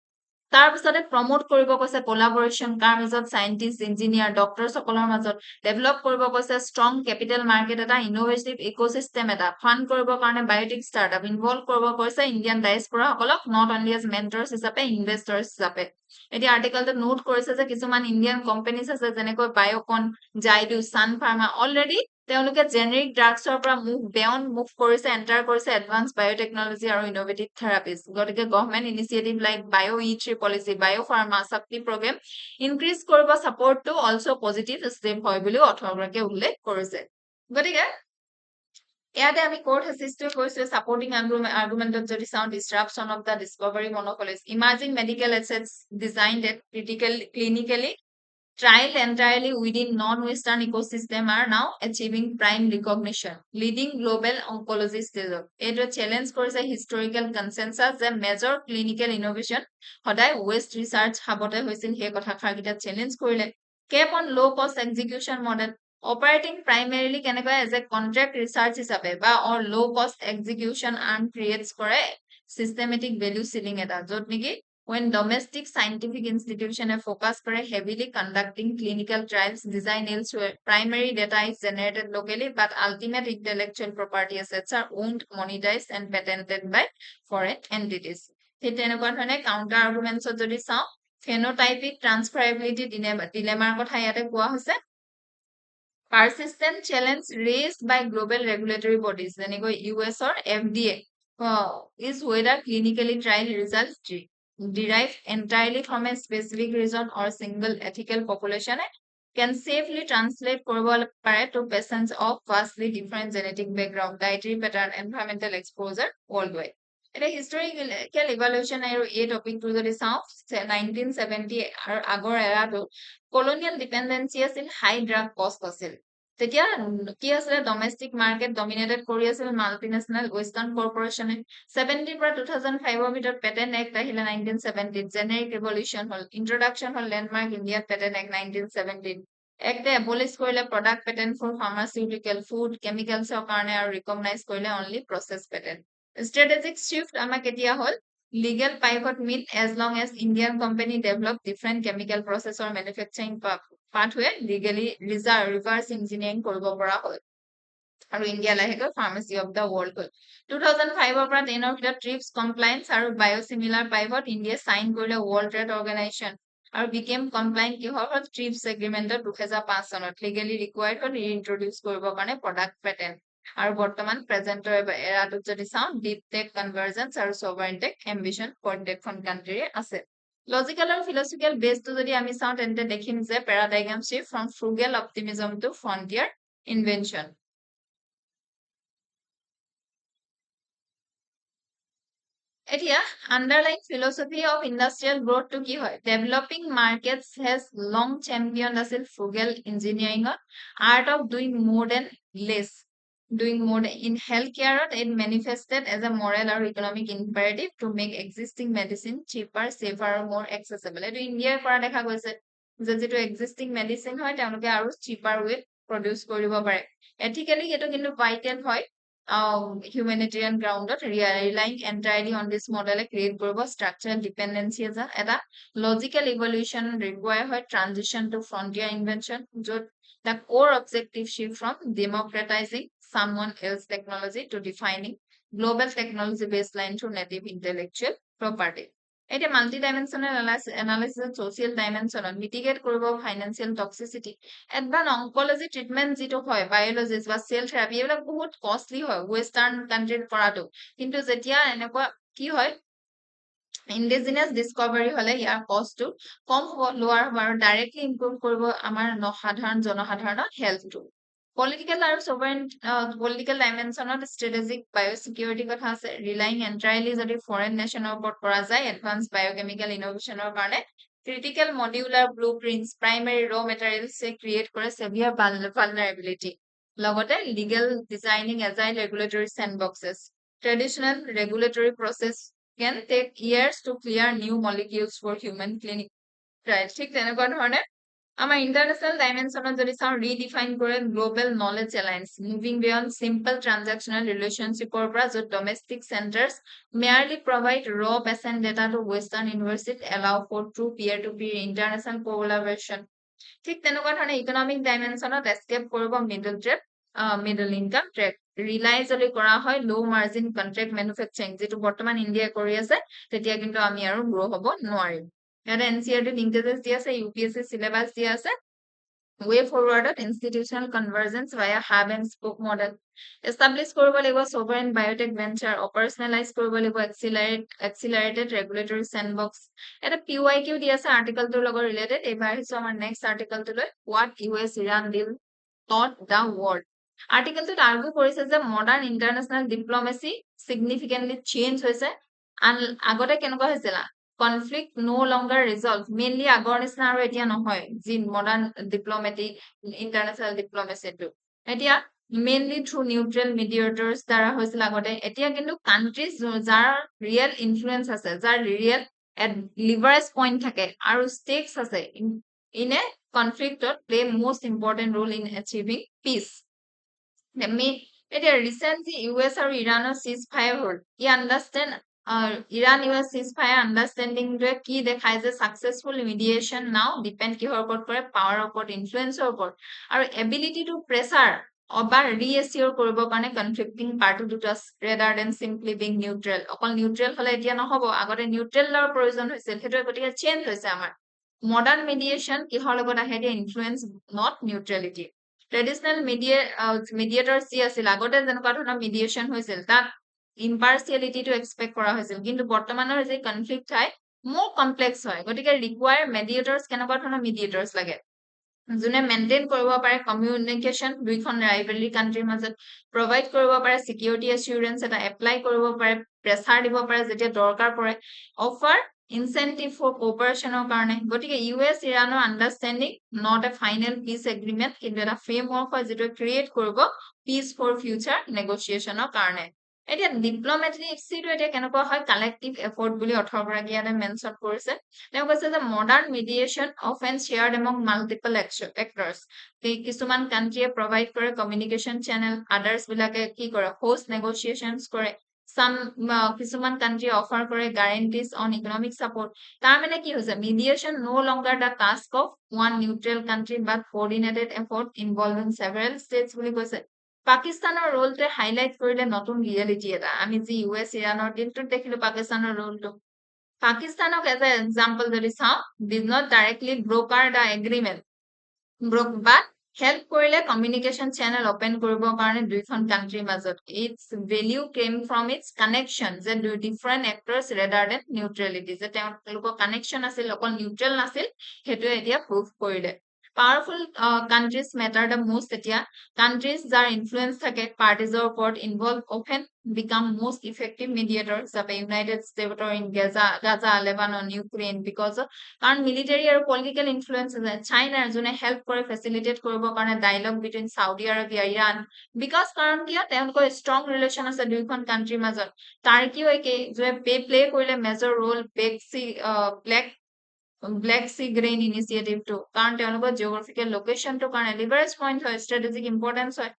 তাৰ পিছতে প্ৰমোট কৰিব কৈছে কোলাবৰেশ্যন কাৰ মাজত সায়েন্টিষ্ট ইঞ্জিনিয়াৰ ডক্টৰ সকলৰ মাজত ডেভেলপ কৰিব কৈছে ষ্ট্ৰং কেপিটেল মাৰ্কেট এটা ইনোভেটিভ ইকোসিস্টেম এটা ফান্ড কৰিব কাৰণে বায়োটেক ষ্টাৰ্টআপ ইনভলভ কৰিব কৈছে ইণ্ডিয়ান ডায়াসপৰা সকলক নট অনলি এজ মেন্টৰ্স হিচাপে ইনভেষ্টৰ্স হিচাপে এতিয়া আৰ্টিকেলটো নোট কৰিছে যে কিছুমান ইণ্ডিয়ান কোম্পানীজ আছে যেনেকৈ বায়োকন জাইডু সান ফাৰ্মা অলৰেডি তেওঁলোকে জেনেৰিক ড্ৰাগছৰ পৰা মুভ কৰিছে এন্টাৰ কৰিছে এডভান্স বায়োটেকনলজি আৰু ইনোভেটিভ থেৰাপিজ গতিকে গভৰ্ণমেণ্ট ইনিচিয়েটিভ লাইক বায়ো ই3 পলিচি বায়ো ফাৰ্মা শক্তি প্ৰগ্ৰেম ইনক্ৰিজ কৰিব সাপোৰ্টটো অলসো পজিটিভ ষ্টেপ হয় বুলিও 18 গৰাকীয়ে উল্লেখ কৰিছে গতিকে ইয়াতে আমি কোর্ট অ্যাসিস্টে কৈছে সাপোর্টিং আর্গুমেন্টত যদি চাওঁ disruption of the discovery monopolies emerging medical assets designed at clinically trial entirely within non-Western ecosystem are now achieving prime recognition, leading global oncology stage. It challenge কৰিছে historical consensus যে major clinical innovation সদায় West research হাবতে হৈছিল সেই কথাষাৰ কিটা challenge কৰিলে cap on low cost execution model operating primarily কেনেকৈ as a contract research হিচাপে বা or low cost execution arm creates কৰে systematic value ceiling এটা য'ত নেকি when domestic scientific institution focus kore heavily conducting clinical trials design elsewhere primary data is generated locally but ultimate intellectual property assets are owned monetized and patented by foreign entities সেই তেনেকুৱা ধৰণে counter arguments যদি চাওঁ phenotypic transferability dilemma কথা ইয়াতে কোৱা হৈছে persistent challenge raised by global regulatory bodies যেনেকৈ US or FDA is whether clinically trial results derived entirely from a specific region or single ethical population can safely translate কৰিব পাৰে to patients of vastly different genetic background, dietary pattern, environmental exposure worldwide. এটা historical evaluation আৰু এই টপিকটো যদি চাওঁ 1970 আৰু আগৰ এৰাটো colonial dependency আছিল high drug cost আছিল তেতিয়া কি আছিল ডমেস্টিক মাৰ্কেট ডমিনেটেড কৰি আছিল মাল্টিনেশনাল ওয়েস্টাৰ্ন কৰ্পোৰেশনে 70 পৰা 2005 ৰ ভিতৰত পেটেন্ট এক্ট আহিলে 1970 জেনেৰিক ৰিভলিউশন হল ইন্ট্ৰোডাকশন হল ল্যান্ডমাৰ্ক ইন্ডিয়ান পেটেন্ট এক্ট 1917 একটে এবলিশ কৰিলে প্ৰডাক্ট পেটেন্ট ফৰ ফাৰ্মাসিউটিকেল ফুড কেমিকেলছৰ কাৰণে আৰু ৰিকগনাইজ কৰিলে অনলি প্ৰসেস পেটেন্ট স্ট্ৰেটেজিক শিফট আমাৰ কেতিয়া হল legal pivot mean as long as Indian company develop different chemical process or manufacturing pathway legally reverse engineering কৰিব পৰা হ'ল আৰু ইন্ডিয়া লাহেকৈ ফাৰ্মাসি অফ দা ওয়াৰ্ল্ড হ'ল 2005 ৰ পৰা 10 ৰ ভিতৰত ট্ৰিপছ কমপ্লায়েন্স আৰু বায়োসিমিলাৰ পাইভট ইণ্ডিয়া সাইন কৰিলে ওয়াৰ্ল্ড ট্ৰেড অৰ্গানাইজেশন আৰু বিকেম কমপ্লায়েন্ট কি হ'ল ট্ৰিপছ এগ্ৰিমেন্টত 2005 চনত লিগেলি ৰিকোয়াৰ্ড কৰি ইন্ট্ৰোডিউস কৰিবৰ কাৰণে প্ৰডাক্ট পেটেন্ট আৰু বৰ্তমান প্ৰেজেন্টৰ এৰাটোত যদি চাওঁ ডিপ টেক কনভাৰ্জেন্স আৰু সভাৰেইন টেক এম্বিশন প্ৰত্যেকখন কান্ট্ৰিৰে আছে লজিক্যাল আৰু ফিলসফিক্যাল বেসটো যদি আমি চাওঁ তেন্তে দেখিম যে paradigm shift from frugal optimism to frontier invention এতিয়া underlying philosophy of industrial growth to কি হয় developing markets has long championed আছিল frugal engineering art of doing more than less doing more in healthcare it manifested as a moral or economic imperative to make existing medicine cheaper safer or more accessible etu india পৰা দেখা গৈছে যে যেটো existing medicine হয় তেওঁলোকে আৰু cheaper way produce কৰিব পাৰে ethically এটো কিন্তু vital হয় humanitarian groundত relying entirely on this model create কৰিব structural dependency as a logical evolution require হয় transition to frontier invention য'ত the core objective shift from democratizing someone else technology to defining global technology baseline through native intellectual property এটা multidimensional analysis social ডাইমেনশনত mitigate কৰিব financial toxicity advance oncology treatment যিটো হয় বায়োলজিষ্ট বা cell therapy এইবিলাক বহুত costly হয় ওয়েস্টাৰ্ণ কান্ট্ৰীত কৰাটো কিন্তু যেতিয়া এনেকুৱা কি হয় ইন্ডিজিনাস ডিসকভাৰী হলে ইয়াৰ কষ্টটো কম হ'ব লোৱাৰ হ'ব আৰু ডাইৰেক্টলি ইমপ্ৰুভ কৰিব আমাৰ সাধাৰণ জনসাধাৰণৰ হেল্থটো পলিটিকেল আৰু সভাৰেন পলিটিকেল ডাইমেনশনত ষ্ট্ৰেটেজিক বায়োচিকিউৰিটি কথা আছে ৰিলাইং এন্টায়াৰলি যদি ফৰেন নেশ্যনৰ ওপৰত কৰা যায় এডভান্স বায়োকেমিকেল ইনোভেশ্যনৰ কাৰণে ক্ৰিটিকেল মডিউলাৰ ব্লুপ্ৰিন্টস প্ৰাইমেৰী ৰ মেটেৰিয়েলছে ক্ৰিয়েট কৰে সেভিয়াৰ ভালনাৰেবিলিটি লগতে legal designing agile regulatory sandboxes traditional regulatory process can take years to clear new molecules for human clinic trials. ঠিক তেনেকুৱা ধৰণে আমাৰ ইন্টাৰনেশ্যনেল ডাইমেনশনত যদি চাওঁ ৰিডিফাইন কৰে global knowledge alliance moving beyond simple transactional ৰিলেশ্যনশ্বিপৰ পৰা য'ত ডমেষ্টিক চেণ্টাৰ্ছ মেয়াৰলি প্ৰভাইড ৰ patient data to western university allow for true peer to peer international collaboration ঠিক তেনেকুৱা ধৰণে ইকনমিক ডাইমেনশনত এস্কেপ কৰিব মিডল ইনকাম ট্ৰেক ৰিলাই যদি কৰা হয় লো মাৰ্জিন কন্ট্ৰেক্ট মেনুফেকচাৰিং যিটো বৰ্তমান ইণ্ডিয়াই কৰি আছে তেতিয়া কিন্তু আমি আৰু গ্ৰ হ'ব নোৱাৰিম ইয়াতে এনচিআৰটি লিংকেজেছ দিয়া আছে ইউপিএছচি সিলেবাস দিয়া আছে way forwarded institutional convergence via hub and spoke model establish কৰিব লাগিব sovereign biotech venture operationalize কৰিব লাগিব accelerated regulatory sandbox এটা PYQ দি আছে আৰ্টিকলটোৰ লগত ৰিলেটেড এবাৰ হিছো আমাৰ নেক্সট আৰ্টিকলটোলৈ what US Iran deal taught the world আৰ্টিকলটোত আৰ্গু কৰিছে যে modern international diplomacy significantly change হৈছে আগতে কেনেকুৱা হৈছিল conflict no longer resolved mainly আগৰ নিচিনা আৰু এতিয়া নহয় যি মডাৰ্ণ ডিপ্লোমেটিক ইন্টাৰনেশ্যনেল ডিপ্লোমেসিটো এতিয়া মেইনলি থ্ৰু নিউট্ৰেল মিডিয়েটৰ্স দ্বাৰা হৈছিল আগতে এতিয়া কিন্তু কান্ট্ৰিজ যাৰ ৰিয়েল ইনফ্লুয়েন্স আছে যাৰ ৰিয়েল লিভাৰেজ পইণ্ট থাকে আৰু ষ্টেকস আছে ইন এ কনফ্লিক্টত play most important role in achieving peace এতিয়া ৰিচেণ্টলি ইউএছ আৰু ইৰাণৰ চিজ ফায়াৰ হ'ল ই understand Iran US ceasefire আণ্ডাৰষ্টেণ্ডিংটোৱে কি দেখায় যে ছাকচেছফুল মিডিয়েশ্যন নাও ডিপেণ্ড কিহৰ ওপৰত কৰে পাৱাৰৰ ওপৰত ইনফ্লুৱেঞ্চৰ ওপৰত আৰু এবিলিটি টু প্ৰেছাৰ বা ৰিএচিয়ৰ কৰিবৰ কাৰণে কনফ্লিক্টিং পাৰ্টি দুটা rather than simply being neutral অকল নিউট্ৰেল হলে এতিয়া নহব আগতে নিউট্ৰেলৰ প্ৰয়োজন হৈছিল সেইটোৱে গতিকে চেঞ্জ হৈছে আমাৰ মডাৰ্ণ মিডিয়েশ্যন কিহৰ লগত আহে এতিয়া ইনফ্লুৱেঞ্চ নট নিউট্ৰেলিটি ট্ৰেডিশ্যনেল মিডিয়েটৰ যি আছিল আগতে যেনেকুৱা ধৰণৰ মিডিয়েশ্যন হৈছিল তাত ইম্পাৰ্চিয়েলিটিটো এক্সপেক্ট কৰা হৈছিল কিন্তু বৰ্তমানৰ যি কনফ্লিক্ট হয় মোৰ কমপ্লেক্স হয় গতিকে ৰিকুৱায়াৰ মেডিয়েটৰ্ছ কেনেকুৱা ধৰণৰ মিডিয়েটৰ্ছ লাগে যোনে মেইনটেইন কৰিব পাৰে কমিউনিকেশ্যন দুইখন ৰাইভেলি কান্ট্ৰিৰ মাজত প্ৰভাইড কৰিব পাৰে চিকিউৰিটি এছুৰেঞ্চ এটা এপ্লাই কৰিব পাৰে প্ৰেছাৰ দিব পাৰে যেতিয়া দৰকাৰ পৰে অফাৰ ইনচেন্টিভ ফৰ কোঅপাৰেশ্যনৰ কাৰণে গতিকে ইউএছ ইৰাণৰ understanding not a final peace agreement কিন্তু এটা ফ্ৰেমৱৰ্ক হয় যিটো ক্ৰিয়েট কৰিব পিচ ফৰ ফিউচাৰ নেগচিয়েশ্যনৰ কাৰণে এতিয়া ডিপ্ল'মেটিক্সটো এতিয়া কেনেকুৱা হয় কালেক্টিভ এফৰ্ট বুলি অথৰগৰাকী ইয়াতে মেনশ্যন কৰিছে তেওঁ কৈছে যে modern mediation often shared among multiple actors কিছুমান কান্ট্ৰিয়ে প্ৰভাইড কৰে কমিউনিকেশ্যন চেনেল আদাৰ্ছ বিলাকে কি কৰে হোষ্ট নেগচিয়েশ্যনছ কৰে কিছুমান কান্ট্ৰি অফাৰ কৰে গ্যাৰাণ্টিজ অন ইকনমিক সাপোৰ্ট তাৰ মানে কি হৈছে mediation no longer the task of one neutral country but coordinated effort involving several states বুলি কৈছে পাকিস্তানৰ ৰোলটোৱে হাইলাইট কৰিলে নতুন ৰিয়েলিটি এটা আমি যি ইউএছ ইৰাণৰ দিনটোত দেখিলো পাকিস্তানৰ ৰোলটো পাকিস্তানক এজ এ এক্সাম্পল যদি চাওঁ did not directly broker the agreement but help কৰিলে কমিউনিকেশ্যন চেনেল ওপেন কৰিবৰ কাৰণে দুইখন কান্ট্ৰিৰ মাজত its value came from its connection যে different actors rather than neutrality যে তেওঁলোকৰ কানেকশ্যন আছিল অকল নিউট্ৰেল নাছিল সেইটোৱে এতিয়া প্ৰুভ কৰিলে powerful countries matter the most এতিয়া কান্ট্ৰিজ যাৰ ইনফ্লুয়েন্স থাকে পাৰ্টিজৰ ওপৰত involve often become most effective mediator হিচাপে ইউনাইটেড ষ্টেটৰ in Gaza Lebanon Ukraine because কাৰণ মিলিটাৰী আৰু পলিটিকেল ইনফ্লুয়েন্স আছে চাইনাৰ যোনে হেল্প কৰে ফেচিলিটেট কৰিবৰ কাৰণে dialogue between Saudi Arabia Iran because কাৰণ কিয় তেওঁলোকৰ ষ্ট্ৰং ৰিলেশ্যন আছে দুইখন কান্ট্ৰিৰ মাজত টাৰ্কিও একেই যোনে প্লে কৰিলে major role Black Sea grain ইনিচিয়েটিভটো কাৰণ তেওঁলোকৰ জিঅ'গ্ৰাফিকেল লোকেশ্যনটো কাৰণে লিভাৰেজ পইণ্ট হয় ষ্ট্ৰেটেজিক ইম্পৰ্টেঞ্চ হয়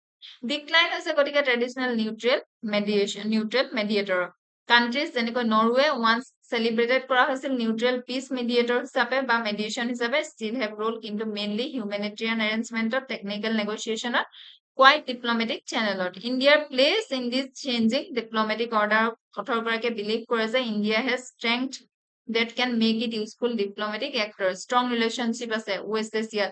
ডিক্লাইন হৈছে গতিকে ট্ৰেডিশ্যনেল নিউট্ৰেল মেডিয়েটৰ কান্ট্ৰিজ যেনেকৈ নৰৱে ওৱান্স চেলিব্ৰেটেড কৰা হৈছিল নিউট্ৰেল পিচ মেডিয়েটৰ হিচাপে বা মেডিয়েশ্যন হিচাপে ষ্টিল হেভ ৰোল কিন্তু মেইনলি হিউমেনিটেৰিয়ান এৰেঞ্জমেণ্টত টেকনিকেল নেগচিয়েশ্যনত কোৱাইট ডিপ্ল'মেটিক চেনেলত ইণ্ডিয়াৰ place in this changing diplomatic order অথৰগৰাকীয়ে বিলিভ কৰে যে India has strength that can make it useful diplomatic actor. Strong relationship আছে West Asia.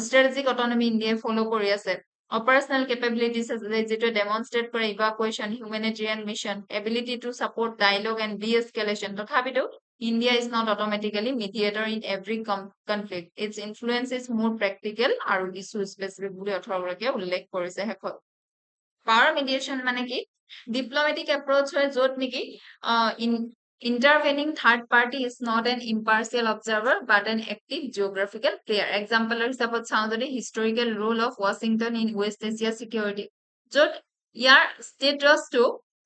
Strategic autonomy India follow কৰি আছে. Operational capabilities আছে যেটো demonstrate কৰে evacuation, humanitarian mission, ability to support dialogue and de-escalation. তথাপিতো India is not automatically mediator in every conflict. Its influence is more practical আৰু issue specific বুলি 18 গৰাকীয়ে উল্লেখ কৰিছে শেষত। Power mediation মানে কি? Diplomatic approach হয় য'ত নেকি intervening third party is not an impartial observer but an active geographical player. Example হিচাপত চাওঁ যদি historical role of Washington in West Asia security. য'ত ইয়াৰ status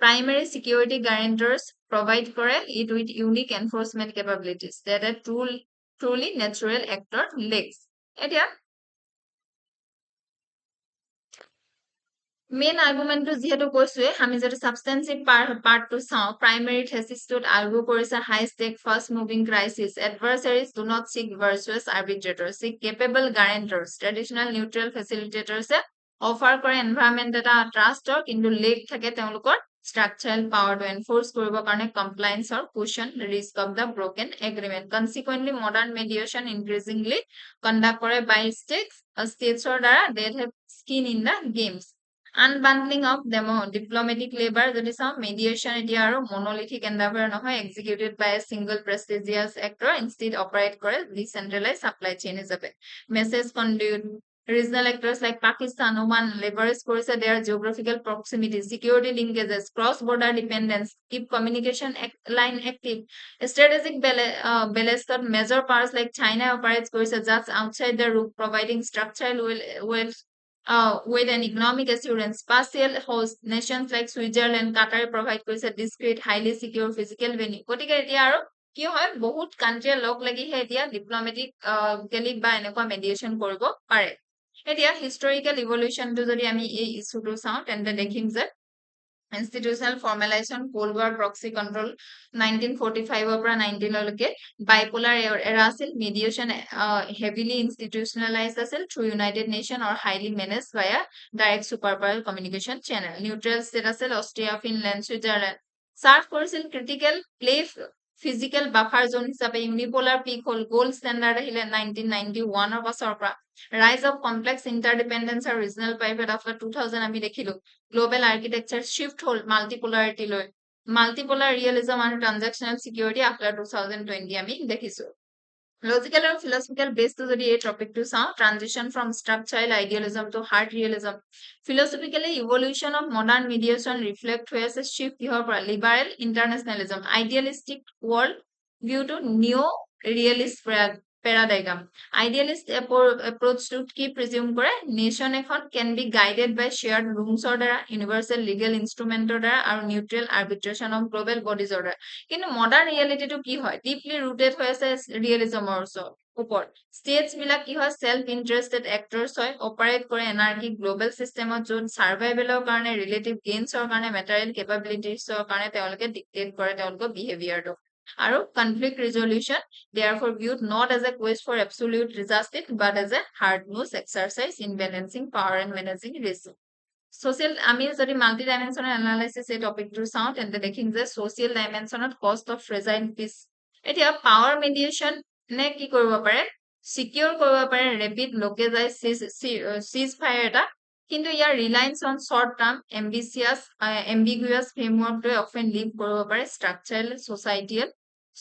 primary security guarantors provide কৰে it with unique enforcement capabilities that a truly natural actor lacks. এতিয়া main আৰ্গুমেন্টটো যিহেতু কৈছোৱে আমি যদি সাবস্টেন্সিভ পাৰ্টটো চাওঁ প্ৰাইমেৰী থেসিসটোত আৰ্গু কৰিছে high stake fast moving crisis adversaries do not seek virtuous arbitrators seek capable guarantors traditional neutral ফেচিলিটেটৰ্ছে অফাৰ কৰে এনভাইৰনমেন্ট এটা ট্ৰাষ্টৰ কিন্তু লেক থাকে তেওঁলোকৰ structural power to enforce কৰিবৰ কাৰণে compliance or cushion risk of the broken agreement. Consequently, modern mediation increasingly conduct কৰে by states or দ্বাৰা that have skin in the games. Unbundling of diplomatic labor যদি চাওঁ mediation এতিয়া আৰু monolithic endeavor নহয় executed by a single prestigious actor instead operate কৰে decentralized supply chain হিচাপে message conduit regional actors like Pakistan Oman leverage কৰিছে their geographical proximity security linkages cross border dependence keep communication line active strategic balance major powers like China operates কৰিছে just outside the route providing structural with an economic assurance, partial host nations like Switzerland, Qatar provide কৰিছে discreet, highly secure physical venue. গতিকে এতিয়া আৰু কি হয় বহুত কান্ট্ৰিয়ে লগ লাগিহে এতিয়া diplomatic গেলি বা এনেকুৱা মেডিয়েশন কৰিব পাৰে। এতিয়া হিষ্টৰিকেল ইভলিউশনটো যদি আমি এই ইস্যুটো চাওঁ তেন্তে দেখিম যে institutional formalization cold war proxy control 1945 পৰা 19 লৈকে bipolar era আছিল mediation heavily institutionalized আছিল through United Nations or highly managed via direct superpower communication channel neutral state আছিল Austria Finland Switzerland serve কৰিছিল critical play physical buffer zone হিচাপে unipolar peak হল gold standard আহিলে 1991 ৰ পাছৰ পৰা rise of complex interdependence আৰু regional pivot after 2000 আমি দেখিলো global architecture shift হল multipolarity লৈ multipolar realism and transactional security after 2020 আমি দেখিছো logical and philosophical based to the topic to sound transition from structural idealism to hard realism philosophically evolution of modern mediation reflect where's a shift here for liberal internationalism idealistic world view to neo realist paradigm idealist approach to কি presume কৰে nation এখন can be guided by shared rules or দ্বাৰা universal legal instrument or দ্বাৰা আৰু neutral arbitration of global bodies order কিন্তু modern reality to কি হয় deeply rooted হৈ আছে realism ওপৰত states বিলাক কি হয় self interested actors হয় operate কৰে anarchic global system য'ত survival ৰ কাৰণে relative gains ৰ কাৰণে material capabilities ৰ কাৰণে তেওঁলোকে dictate কৰে তেওঁলোকৰ behavior টো আৰু conflict resolution therefore viewed not as a quest for absolute justice but as a hard-nosed exercise in balancing power and managing risk. Social আমি যদি multi-dimensional analysis এই টপিকটো চাওঁ তেন্তে দেখিম যে social dimensionত cost of fragile peace এতিয়া power mediation নে কি কৰিব পাৰে secure কৰিব পাৰে rapid localized ceasefire এটা কিন্তু ইয়াৰ reliance on short term ambiguous framework to often leave কৰিব পাৰে structural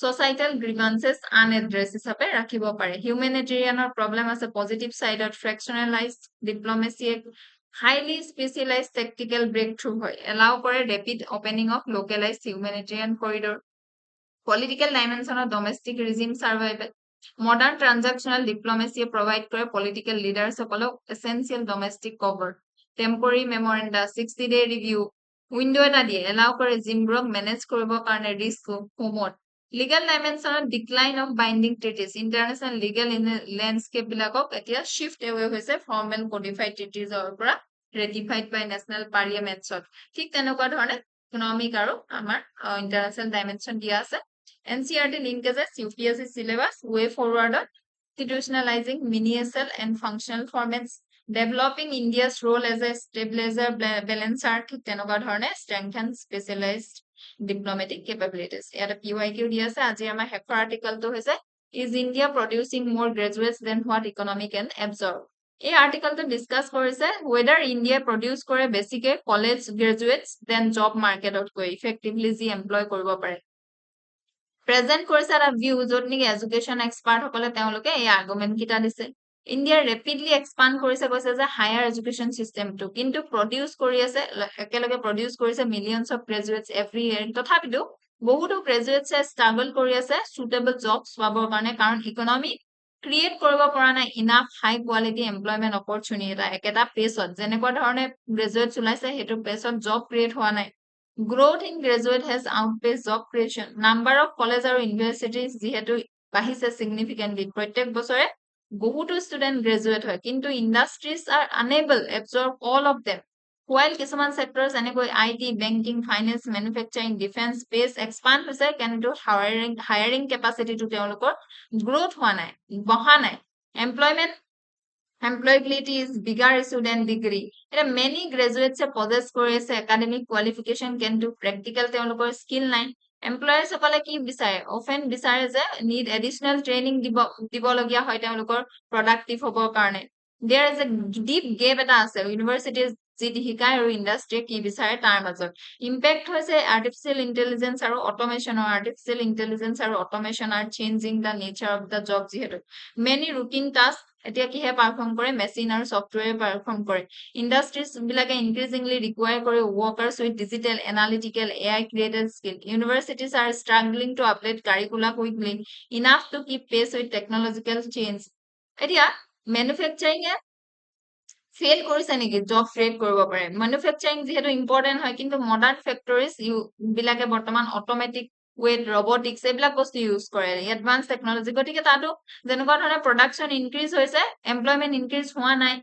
societal grievances unaddressed হিচাপে ৰাখিব পাৰে humanitarian problem আছে positive side of fractionalized diplomacy highly specialized tactical breakthrough হয় allow কৰে rapid opening of localized humanitarian corridor political dimension of domestic regime survival modern transactional diplomacy provide কৰে political leaders সকলক essential domestic cover temporary memoranda 60-day review window এটা দিয়ে allow কৰে জিমব্ৰক manage কৰিবৰ কাৰণে risk হোমত legal dimension of decline of binding treaties international legal landscape বিলাকক এতিয়া shift away হৈছে formal codified treaties ৰ পৰা ratified by national parliaments ঠিক তেনেকুৱা ধৰণে economic আৰু আমাৰ international dimension দিয়া আছে NCERT linkages UPSC syllabus way forward institutionalizing mini-SL and functional formats developing India's role as a stabilizer balancer ঠিক তেনেকুৱা ধৰণে strengthen specialized diplomatic capabilities. Eta PYQ di ase aji amar hefer article to hoise is India producing more graduates than what economy can absorb. এই আৰ্টিকেলটো discuss কৰিছে whether India produce কৰে বেছিকে college গ্ৰেজুৱেটছ then job মাৰ্কেটত কৈ effectively যি employ কৰিব পাৰে present কৰিছে এটা ভিউ য'ত নেকি এডুকেশ্যন এক্সপাৰ্ট সকলে তেওঁলোকে এই আৰ্গুমেন্ট কিটা দিছে ইণ্ডিয়া ৰেপিডলি এক্সপান্ড কৰিছে কৈছে যে হায়াৰ এডুকেশ্যন সিস্টেমটো কিন্তু প্ৰডিউস কৰি আছে একেলগে প্ৰডিউস কৰিছে মিলিয়নছ অফ গ্ৰেজুৱেটছ এভৰি ইয়েৰ তথাপিতো বহুতো গ্ৰেজুৱেটছে ষ্ট্ৰাগল কৰি আছে সুটেবল জবছ পাবৰ কাৰণে কাৰণ ইকনমি ক্ৰিয়েট কৰিব পৰা নাই ইনাফ হাই কোৱালিটি এমপ্লয়মেন্ট অপৰচুনিটি এটা একেটা পেছত যেনেকুৱা ধৰণে গ্ৰেজুৱেটছ ওলাইছে সেইটো পেছত জব ক্ৰিয়েট হোৱা নাই growth in graduate has outpaced job creation number of college আৰু universities যিহেতু বাঢ়িছে significantly প্ৰত্যেক বছৰে বহুতো ষ্টুডেন্ট গ্ৰেজুৱেট হয় কিন্তু ইন্ডাষ্ট্ৰিজ are unable absorb all of them while কিছুমান sectors এনেকৈ IT banking finance manufacturing defense space expand হৈছে কিন্তু hiring capacity টো তেওঁলোকৰ growth হোৱা নাই বঢ়া নাই employability is bigger issue than degree এটা many graduates possess কৰি আছে academic qualification কিন্তু practical তেওঁলোকৰ skill নাই employers সকলে কি বিচাৰে often বিচাৰে যে need additional training দিব লগিয়া হয় তেওঁলোকৰ productive হ'বৰ কাৰণে there is a deep gap এটা আছে universities যি শিকায় আৰু ইন্ডাষ্ট্ৰি কি বিচাৰে তাৰ মাজত ইম্প্যাক্ট হৈছে আৰ্টিফিশিয়াল ইন্টেলিজেন্স আৰু অটোমেশন আৰ্টিফিশিয়াল ইন্টেলিজেন্স আৰু automation are changing the nature of the job যিহেতু many routine tasks এতিয়া কিহে পারফর্ম কৰে মেশিন আৰু সফটওয়্যাৰ পাৰফৰ্ম কৰে ইন্ডাষ্ট্ৰিজ বিলাকে ইনক্ৰিজিংলি ৰিকুয়াৰ কৰে workers with digital analytical AI created skill universities are struggling to update curricula quickly enough to keep pace with technological change এতিয়া ম্যানুফ্যাকচাৰিং fail কৰিছে নেকি জব ক্ৰিয়েট কৰিব পাৰে ম্যানুফ্যাকচাৰিং যেহেতু ইম্পৰ্টেন্ট হয় কিন্তু মডাৰ্ন ফ্যাক্টৰিজ বিলাকে বৰ্তমান অটোমেটিক with robotics এইবিলাক বস্তু ইউজ কৰে এডভান্স টেকনলজি গতিকে তাতো যেনেকুৱা ধৰণে প্ৰডাকশন ইনক্ৰিজ হৈছে এমপ্লয়মেন্ট ইনক্ৰিজ হোৱা নাই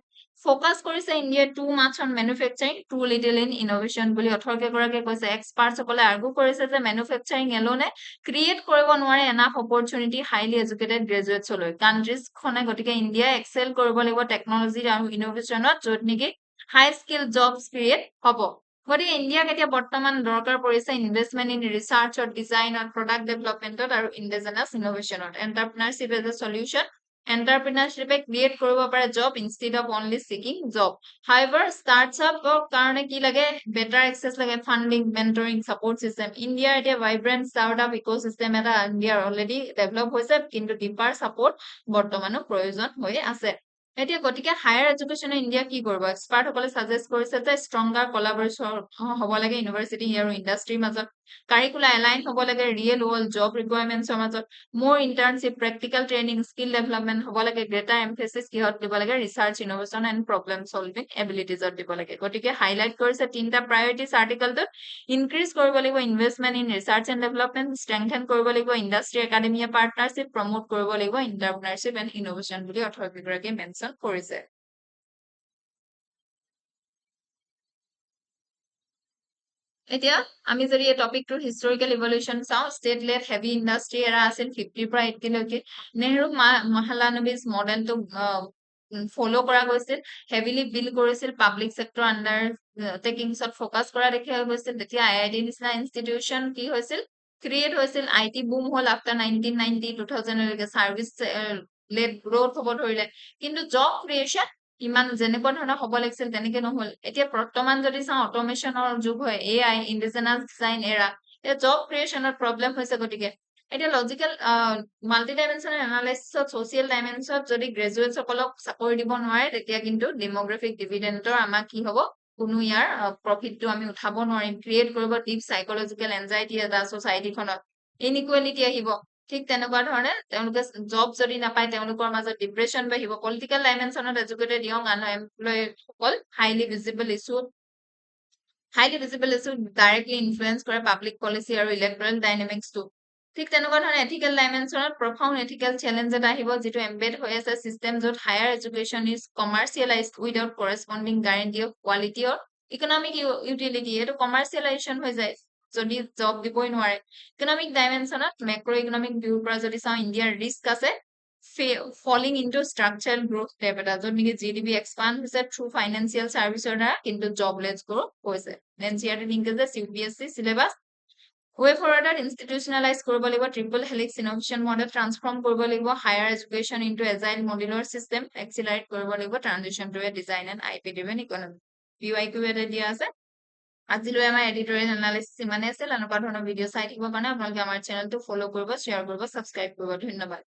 ফোকাস কৰিছে India too much on manufacturing too little in innovation বুলি অথৰকে গৰাকে কৈছে এক্সপাৰ্টছ সকলে আৰ্গু কৰিছে যে ম্যানুফ্যাকচাৰিং এলোনে ক্ৰিয়েট কৰিব নোৱাৰে এনাফ অপৰচুনিটি হাইলি এডুকেটেড গ্ৰেজুৱেটছলৈ কান্ট্ৰিজ খনে গতিকে ইণ্ডিয়া এক্সেল কৰিব লাগিব টেকনলজি আৰু ইনোভেশনত য'ত নেকি হাই স্কিল জবছ ক্ৰিয়েট হ'ব গতিকে ইণ্ডিয়াক এতিয়া বৰ্তমান দৰকাৰ পৰিছে investment in research or design or product ডেভেলপমেন্টত আৰু ইন্ডিজিনাছ ইনোভেশনত এন্টাৰপ্ৰেনাৰশিপ এজ এ সলিউশন এন্টাৰপ্ৰেনাৰশিপে ক্ৰিয়েট কৰিব পাৰে job instead of only seeking job however ষ্টাৰ্টআপৰ কাৰণে কি লাগে বেটাৰ এক্সেছ লাগে ফান্ডিং মেন্টৰিং সাপোৰ্ট সিস্টেম ইণ্ডিয়াৰ এতিয়া ভাইব্ৰেন্ট ষ্টাৰ্টআপ ইকোসিস্টেম এটা ইণ্ডিয়াৰ অলৰেডি ডেভেলপ হৈছে কিন্তু ডিপাৰ সাপোৰ্ট বৰ্তমানো প্ৰয়োজন হৈ আছে এতিয়া গতিকে হায়াৰ এডুকেশ্যন ইণ্ডিয়া কি কৰিব এক্সপাৰ্ট সকলে সাজেষ্ট কৰিছে যে ষ্ট্ৰংগাৰ কোলাবৰেচন হ'ব লাগে ইউনিভাৰ্সিটি আৰু ইন্ডাষ্ট্ৰিৰ মাজত কাৰিকুলা এলাইন হ'ব লাগে ৰিয়েল ৱৰ্ল্ড জব ৰিকুৱাৰমেন্টছৰ মাজত more internship practical training skill development হ'ব লাগে গ্ৰেটাৰ এমফেচিছ কিহত দিব লাগে research innovation and problem solving এবিলিটিজত দিব লাগে গতিকে হাইলাইট কৰিছে তিনটা প্ৰায়ৰিটিজ আৰ্টিকেলটোত ইনক্ৰিজ কৰিব লাগিব investment in research and development strengthen কৰিব লাগিব ইন্ডাষ্ট্ৰি একাডেমিয়া পাৰ্টনাৰশ্বিপ প্ৰমোট কৰিব লাগিব এন্টাৰপ্ৰেনাৰশিপ এণ্ড ইনোভেশন বুলি অথৰিটিগৰাকীয়ে মেনশ্যন কৰিছে এতিয়া আমি যদি এই টপিকটোৰ হিষ্টৰিকেল ইভলিউশন চাওঁ ষ্টেট লেড হেভি ইণ্ডাষ্ট্ৰি এৰা আছিল 50 পৰা 80 লৈকে নেহৰু মহালানবিজ মডেলটো ফলো কৰা গৈছিল হেভিলি বিল কৰিছিল পাব্লিক সেক্টৰ আন্ডাৰ টেকিংছত ফোকাস কৰা দেখা গৈছিল তেতিয়া আইআইটি নিচিনা ইনষ্টিটিউচন কি হৈছিল ক্ৰিয়েট হৈছিল আইটি বুম হল আফটাৰ 1990 2000 লৈকে সাৰ্ভিস লেড গ্ৰোথ হ'ব ধৰিলে কিন্তু জব ক্ৰিয়েচন ইমান যেনেকুৱা ধৰণৰ হ'ব লাগিছিল তেনেকে নহল এতিয়া বৰ্তমান যদি চাওঁ অটোমেশনৰ যুগ হয় এআই ইন্ডিজিনাছ ডিজাইন এৰা এতিয়া জব ক্ৰিয়েচনৰ প্ৰব্লেম হৈছে গতিকে এতিয়া লজিকেল মাল্টি ডাইমেনশনাল এনালাইসিছত সোশিয়েল ডাইমেনশনত যদি গ্ৰেজুৱেটছ সকলক চাকৰি দিব নোৱাৰে তেতিয়া কিন্তু ডেমোগ্ৰাফিক ডিভিডেন্ডৰ আমাক কি হ'ব কোনো ইয়াৰ প্ৰফিটটো আমি উঠাব নোৱাৰিম ক্ৰিয়েট কৰিব ডিপ সাইকোলজিকেল এনজাইটি এটা সোসাইটিখনত ইনইকুৱেলিটি আহিব ঠিক তেনেকুৱা ধৰণে তেওঁলোকে জব যদি নাপায় তেওঁলোকৰ মাজত ডিপ্ৰেছন বাঢ়িব পলিটিকেল ডাইমেনশনত এডুকেটেড ইয়ং আনএমপ্লয়েড সকল highly visible issue directly influence কৰে পাব্লিক পলিচি আৰু ইলেক্টৰেল ডাইনামিক্সটো ঠিক তেনেকুৱা ধৰণে এথিকেল ডাইমেনশনত প্ৰফাউণ্ড এথিকেল চেলেঞ্জ এটা আহিব যিটো এমবেড হৈ আছে চিষ্টেম য'ত higher education is commercialized without corresponding guarantee of quality or economic utility এইটো কমাৰ্চিয়েলাইজেশ্যন হৈ যায় যদি জব দিবই নোৱাৰে ইকনমিক ডাইমেনশনত মেক্ৰ ইকনমিক ভিউৰ পৰা যদি চাওঁ ইণ্ডিয়াৰ ৰিস্ক আছে falling into structural growth trap এটা য'ত নেকি জিডিপি এক্সপান্ড হৈছে থ্ৰু ফাইনেন্সিয়েল চাৰ্ভিছৰ দ্বাৰা কিন্তু জবলেছ গ্ৰোথ হৈছে NCERT linkages UPSC syllabus way forward institutionalize কৰিব লাগিব triple helix innovation model transform কৰিব লাগিব higher education into agile modular system accelerate কৰিব লাগিব transition to a design and IP driven economy PYQ এটা দিয়া আছে আজিলৈ আমাৰ এডিটৰিয়েল এনালাইসিস ইমানে আছিল এনেকুৱা ধৰণৰ ভিডিও চাই থাকিবৰ কাৰণে আপোনালোকে আমাৰ চেনেলটো ফলো কৰিব শ্বেয়াৰ কৰিব সাবস্ক্ৰাইব কৰিব ধন্যবাদ